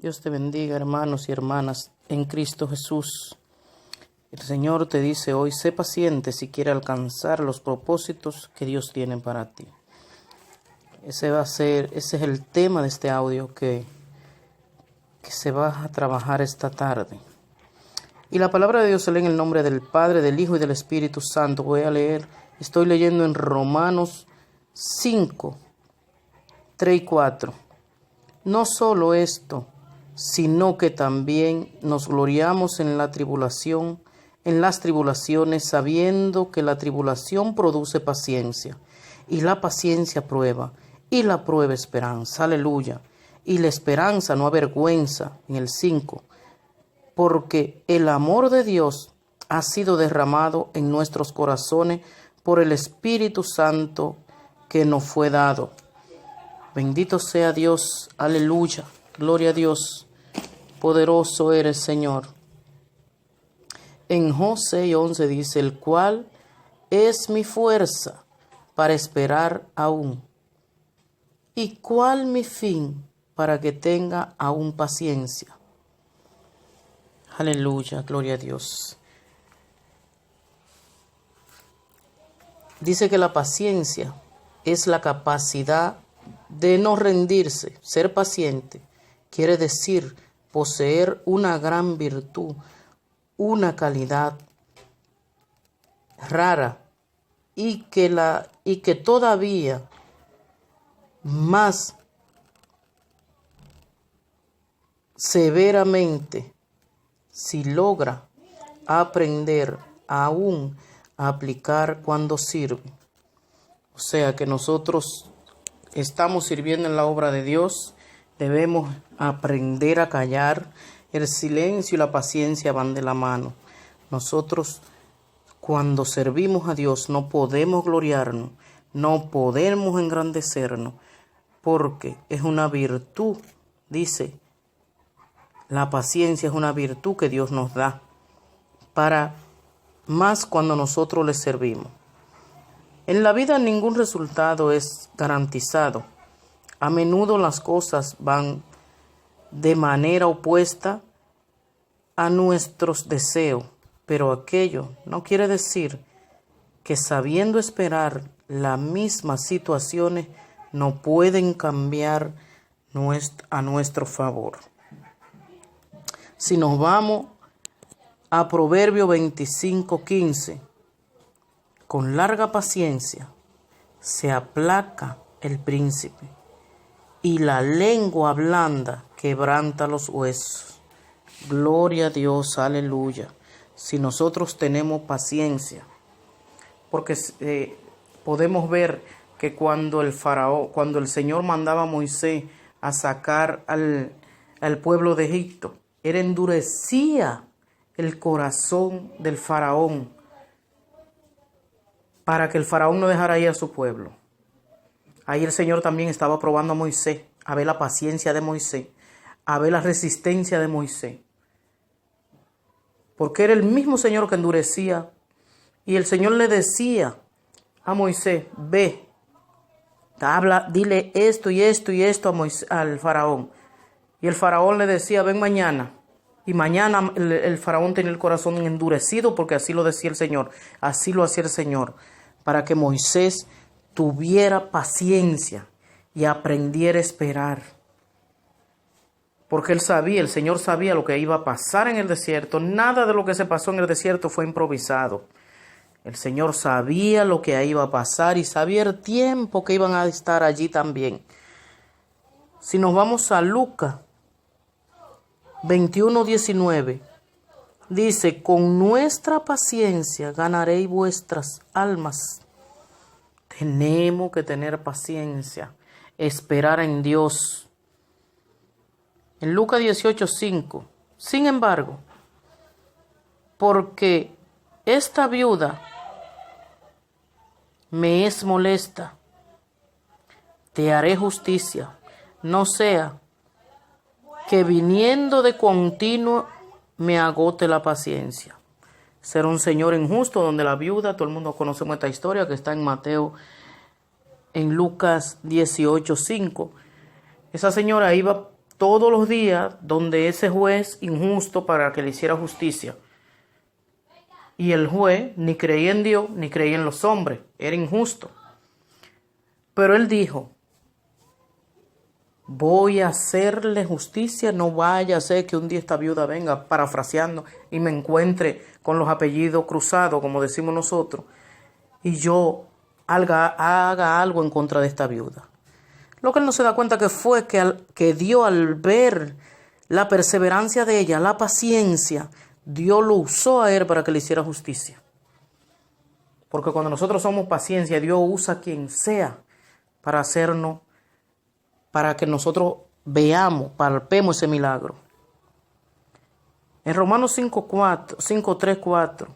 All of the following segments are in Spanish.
Dios te bendiga, hermanos y hermanas, en Cristo Jesús. El Señor te dice hoy, sé paciente si quieres alcanzar los propósitos que Dios tiene para ti. Ese es el tema de este audio que se va a trabajar esta tarde. Y la palabra de Dios se lee en el nombre del Padre, del Hijo y del Espíritu Santo. Estoy leyendo en Romanos 5, 3 y 4. No solo esto, sino que también nos gloriamos en las tribulaciones, sabiendo que la tribulación produce paciencia, y la paciencia prueba, y la prueba esperanza. Aleluya. Y la esperanza no avergüenza, en el 5, porque el amor de Dios ha sido derramado en nuestros corazones por el Espíritu Santo que nos fue dado. Bendito sea Dios, aleluya, gloria a Dios, poderoso eres, Señor. En Josué 11 dice, el cual es mi fuerza para esperar aún, y cuál mi fin para que tenga aún paciencia. Aleluya, gloria a Dios. Dice que la paciencia es la capacidad de no rendirse. Ser paciente quiere decir poseer una gran virtud, una calidad rara y que todavía más severamente si logra aprender aún a aplicar cuando sirve. O sea que nosotros estamos sirviendo en la obra de Dios, debemos aprender a callar. El silencio y la paciencia van de la mano. Nosotros, cuando servimos a Dios, no podemos gloriarnos, no podemos engrandecernos, porque es una virtud, dice, la paciencia es una virtud que Dios nos da, para más cuando nosotros le servimos. En la vida ningún resultado es garantizado. A menudo las cosas van de manera opuesta a nuestros deseos, pero aquello no quiere decir que sabiendo esperar las mismas situaciones no pueden cambiar a nuestro favor. Si nos vamos a Proverbio 25:15, con larga paciencia se aplaca el príncipe, y la lengua blanda quebranta los huesos. Gloria a Dios, aleluya. Si nosotros tenemos paciencia, porque podemos ver que cuando el Señor mandaba a Moisés a sacar al pueblo de Egipto, él endurecía el corazón del faraón para que el faraón no dejara ir a su pueblo. Ahí el Señor también estaba probando a Moisés, a ver la paciencia de Moisés, a ver la resistencia de Moisés. Porque era el mismo Señor que endurecía. Y el Señor le decía a Moisés, ve, dile esto y esto y esto al faraón. Y el faraón le decía, ven mañana. Y mañana el faraón tenía el corazón endurecido, porque así lo decía el Señor. Así lo hacía el Señor, para que Moisés tuviera paciencia y aprendiera a esperar. Porque el Señor sabía lo que iba a pasar en el desierto. Nada de lo que se pasó en el desierto fue improvisado. El Señor sabía lo que iba a pasar y sabía el tiempo que iban a estar allí también. Si nos vamos a Lucas 21:19, dice, con nuestra paciencia ganaréis vuestras almas. Tenemos que tener paciencia, esperar en Dios. En Lucas 18:5, sin embargo, porque esta viuda me es molesta, te haré justicia, no sea que viniendo de continuo me agote la paciencia. Ser un señor injusto donde la viuda, todo el mundo conocemos esta historia que está en Mateo, en Lucas 18:5. Esa señora iba todos los días donde ese juez injusto para que le hiciera justicia. Y el juez ni creía en Dios ni creía en los hombres, era injusto. Pero él dijo, voy a hacerle justicia, no vaya a ser que un día esta viuda venga, parafraseando, y me encuentre con los apellidos cruzados, como decimos nosotros, y yo haga algo en contra de esta viuda. Lo que él no se da cuenta que fue que Dios, al ver la perseverancia de ella, la paciencia, Dios lo usó a él para que le hiciera justicia. Porque cuando nosotros somos paciencia, Dios usa a quien sea para hacernos, para que nosotros veamos, palpemos ese milagro. En Romanos 5:3-4,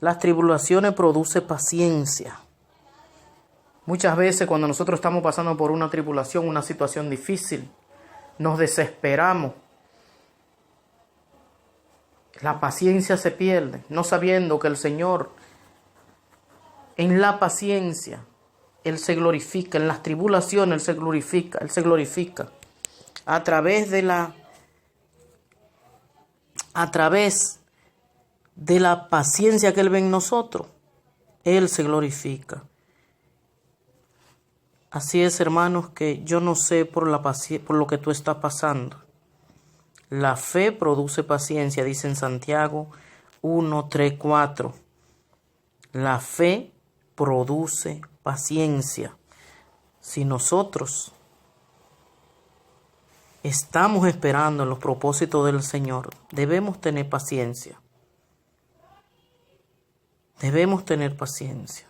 las tribulaciones producen paciencia. Muchas veces cuando nosotros estamos pasando por una tribulación, una situación difícil, nos desesperamos. La paciencia se pierde, no sabiendo que el Señor, en la paciencia, Él se glorifica, en las tribulaciones Él se glorifica. A través de la paciencia que Él ve en nosotros, Él se glorifica. Así es, hermanos, que yo no sé por lo que tú estás pasando. La fe produce paciencia, dice en Santiago 1:3-4. La fe produce paciencia. Si nosotros estamos esperando en los propósitos del Señor, debemos tener paciencia. Debemos tener paciencia.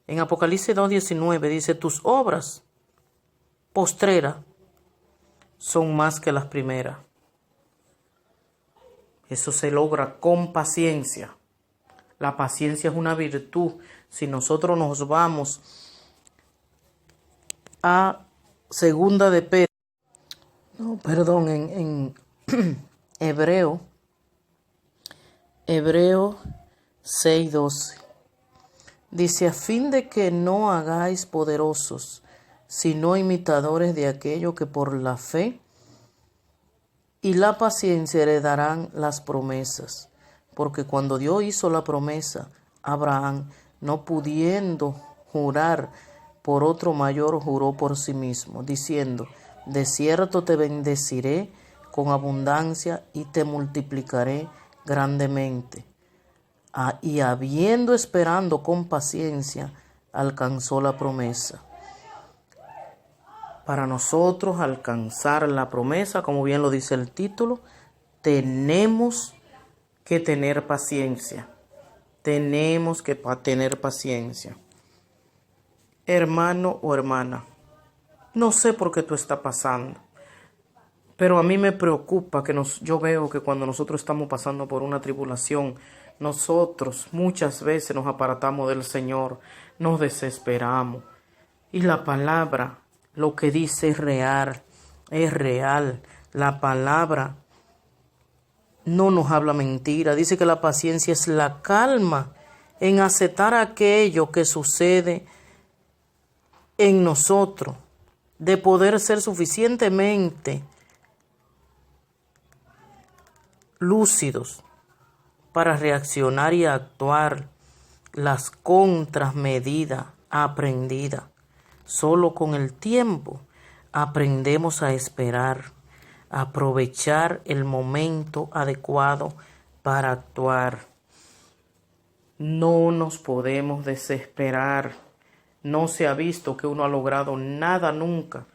En Apocalipsis 2:19 dice, tus obras postreras son más que las primeras. Eso se logra con paciencia. La paciencia es una virtud. Si nosotros nos vamos a segunda de Pedro, en Hebreo 6:12. Dice, a fin de que no hagáis poderosos, sino imitadores de aquello que por la fe y la paciencia heredarán las promesas. Porque cuando Dios hizo la promesa a Abraham, no pudiendo jurar por otro mayor, juró por sí mismo, diciendo, de cierto te bendeciré con abundancia y te multiplicaré grandemente. Y habiendo esperando con paciencia, alcanzó la promesa. Para nosotros alcanzar la promesa, como bien lo dice el título, tenemos que tener paciencia. Tenemos que tener paciencia. Hermano o hermana, no sé por qué tú estás pasando, pero a mí me preocupa que yo veo que cuando nosotros estamos pasando por una tribulación, nosotros muchas veces nos apartamos del Señor, nos desesperamos. Y la palabra, lo que dice es real, es real. La palabra no nos habla mentira. Dice que la paciencia es la calma en aceptar aquello que sucede en nosotros, de poder ser suficientemente lúcidos para reaccionar y actuar las contramedidas aprendidas. Solo con el tiempo aprendemos a esperar, a aprovechar el momento adecuado para actuar. No nos podemos desesperar. No se ha visto que uno ha logrado nada nunca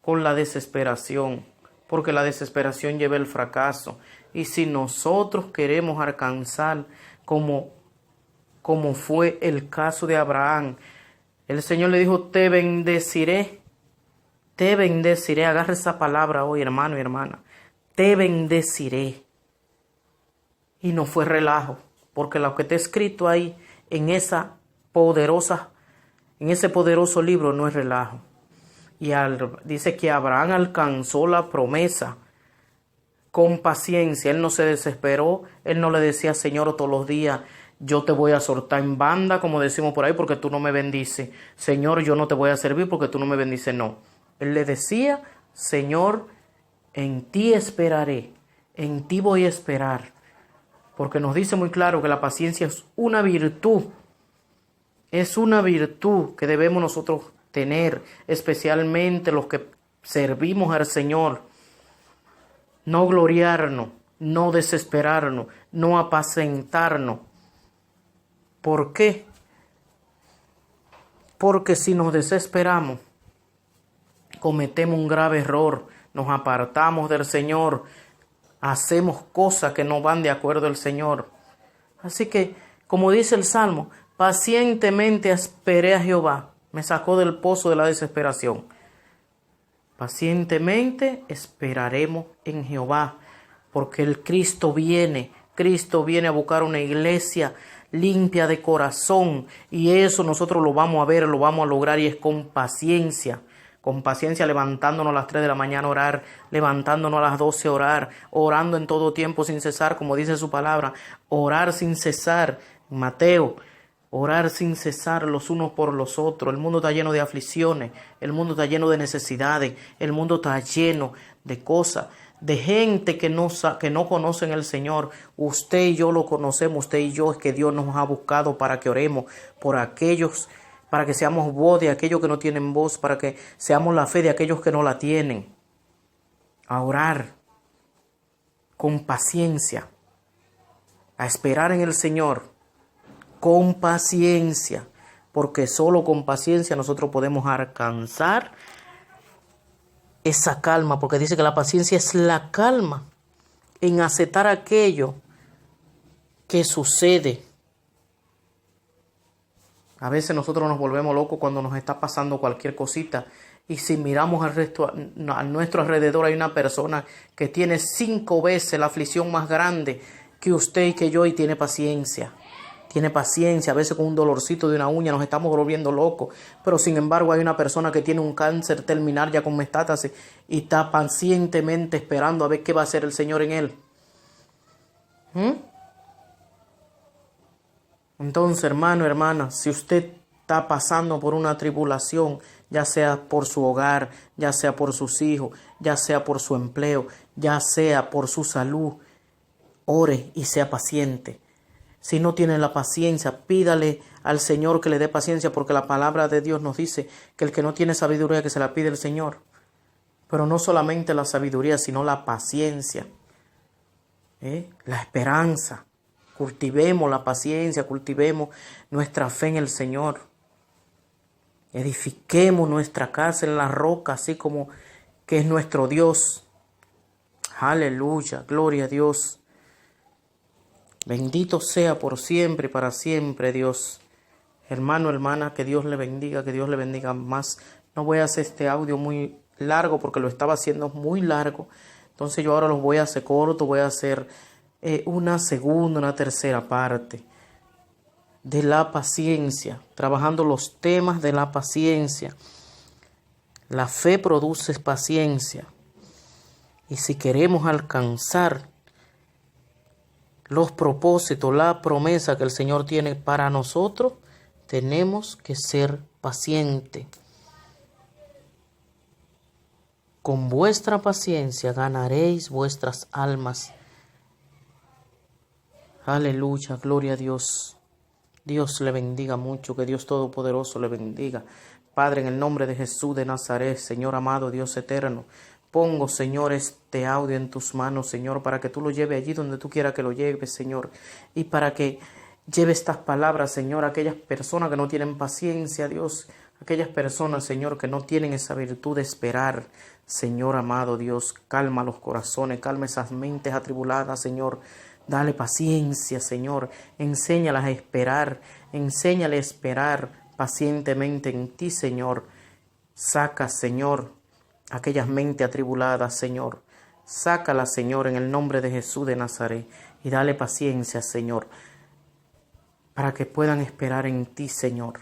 con la desesperación, porque la desesperación lleva el fracaso. Y si nosotros queremos alcanzar como fue el caso de Abraham, el Señor le dijo, te bendeciré, agarra esa palabra hoy, hermano y hermana, te bendeciré. Y no fue relajo, porque lo que está escrito ahí en ese poderoso libro no es relajo. Y dice que Abraham alcanzó la promesa con paciencia. Él no se desesperó. Él no le decía, Señor, todos los días yo te voy a soltar en banda, como decimos por ahí, porque tú no me bendices. Señor, yo no te voy a servir porque tú no me bendices. No. Él le decía, Señor, en ti esperaré, en ti voy a esperar. Porque nos dice muy claro que la paciencia es una virtud que debemos nosotros tener, especialmente los que servimos al Señor. No gloriarnos, no desesperarnos, no apacentarnos. ¿Por qué? Porque si nos desesperamos, cometemos un grave error, nos apartamos del Señor, hacemos cosas que no van de acuerdo al Señor. Así que, como dice el Salmo, pacientemente esperé a Jehová, me sacó del pozo de la desesperación. Pacientemente esperaremos en Jehová, porque el Cristo viene a buscar una iglesia limpia de corazón, y eso nosotros lo vamos a ver, lo vamos a lograr, y es con paciencia, levantándonos a las 3 de la mañana a orar, levantándonos a las 12 a orar, orando en todo tiempo sin cesar, como dice su palabra, orar sin cesar, Mateo, orar sin cesar los unos por los otros. El mundo está lleno de aflicciones, el mundo está lleno de necesidades, el mundo está lleno de cosas, de gente que no conocen el Señor. Usted y yo lo conocemos, usted y yo, es que Dios nos ha buscado para que oremos por aquellos, para que seamos voz de aquellos que no tienen voz, para que seamos la fe de aquellos que no la tienen. A orar con paciencia, a esperar en el Señor con paciencia, porque solo con paciencia nosotros podemos alcanzar esa calma, porque dice que la paciencia es la calma en aceptar aquello que sucede. A veces nosotros nos volvemos locos cuando nos está pasando cualquier cosita, y si miramos a nuestro alrededor hay una persona que tiene 5 veces la aflicción más grande que usted y que yo, y tiene paciencia. Tiene paciencia, a veces con un dolorcito de una uña nos estamos volviendo locos, pero sin embargo hay una persona que tiene un cáncer terminal ya con metástasis y está pacientemente esperando a ver qué va a hacer el Señor en él. Entonces, hermano, hermana, si usted está pasando por una tribulación, ya sea por su hogar, ya sea por sus hijos, ya sea por su empleo, ya sea por su salud, ore y sea paciente. Si no tiene la paciencia, pídale al Señor que le dé paciencia, porque la palabra de Dios nos dice que el que no tiene sabiduría, que se la pide el Señor. Pero no solamente la sabiduría, sino la paciencia, la esperanza. Cultivemos la paciencia, cultivemos nuestra fe en el Señor. Edifiquemos nuestra casa en la roca, así como que es nuestro Dios. Aleluya, gloria a Dios. Bendito sea por siempre y para siempre, Dios. Hermano, hermana, que Dios le bendiga más. No voy a hacer este audio muy largo porque lo estaba haciendo muy largo. Entonces yo ahora los voy a hacer corto, voy a hacer una segunda, una tercera parte de la paciencia, trabajando los temas de la paciencia. La fe produce paciencia. Y si queremos alcanzar los propósitos, la promesa que el Señor tiene para nosotros, tenemos que ser pacientes. Con vuestra paciencia ganaréis vuestras almas. Aleluya, gloria a Dios. Dios le bendiga mucho, que Dios Todopoderoso le bendiga. Padre, en el nombre de Jesús de Nazaret, Señor amado, Dios eterno, pongo, Señor, este audio en tus manos, Señor, para que tú lo lleves allí donde tú quieras que lo lleves, Señor, y para que lleve estas palabras, Señor, a aquellas personas que no tienen paciencia, Dios, aquellas personas, Señor, que no tienen esa virtud de esperar. Señor amado, Dios, calma los corazones, calma esas mentes atribuladas, Señor. Dale paciencia, Señor. Enséñalas a esperar. Enséñale a esperar pacientemente en ti, Señor. Saca, Señor, aquellas mentes atribuladas, Señor. Sácalas, Señor, en el nombre de Jesús de Nazaret. Y dale paciencia, Señor, para que puedan esperar en ti, Señor.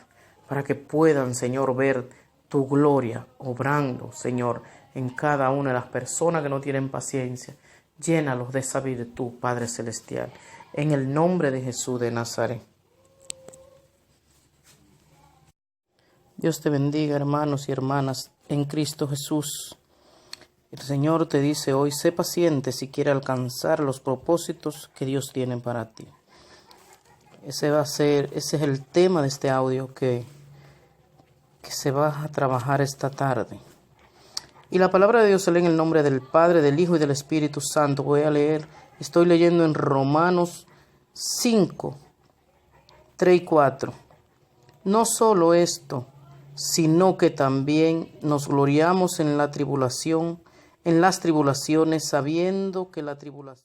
Para que puedan, Señor, ver tu gloria obrando, Señor, en cada una de las personas que no tienen paciencia. Llénalos de esa virtud, Padre Celestial, en el nombre de Jesús de Nazaret. Dios te bendiga, hermanos y hermanas, en Cristo Jesús. El Señor te dice hoy, sé paciente si quieres alcanzar los propósitos que Dios tiene para ti. Ese es el tema de este audio que se va a trabajar esta tarde. Y la palabra de Dios se lee en el nombre del Padre, del Hijo y del Espíritu Santo. Estoy leyendo en Romanos 5, 3 y 4. No solo esto, sino que también nos gloriamos en las tribulaciones, sabiendo que la tribulación